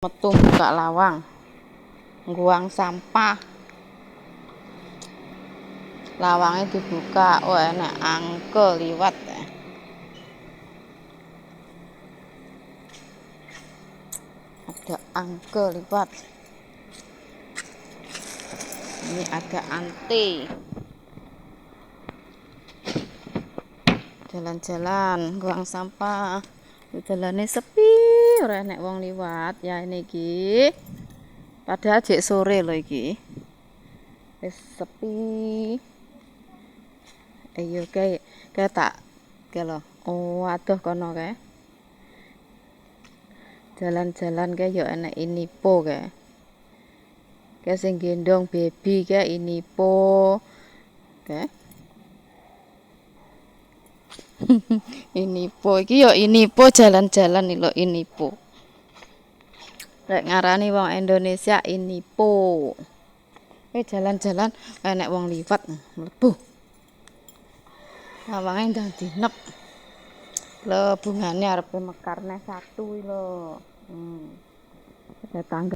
Metu buka lawang, ngguang sampah. Lawangnya dibuka, oh enak angke liwat. Ada angke liwat. Ini ada ante. Jalan-jalan, ngguang sampah. Jalannya sepi, ora enek wong liwat ya ini iki. Padahal jek sore lho iki. Wis sepi. Ayo kayak tak lho. Oh, adoh kono kae. Jalan-jalan kae yo enek Inipo kae. Kae sing gendong baby kae Inipo. Kae. Inipo iki yo Inipo jalan-jalan lho Inipo. Lek ngarani wong Indonesia Inipo. Jalan-jalan enek wong liwat mlebu. Lawange ndang dinep. Lho bungane arepe mekar neh satu lho. Ada tangga.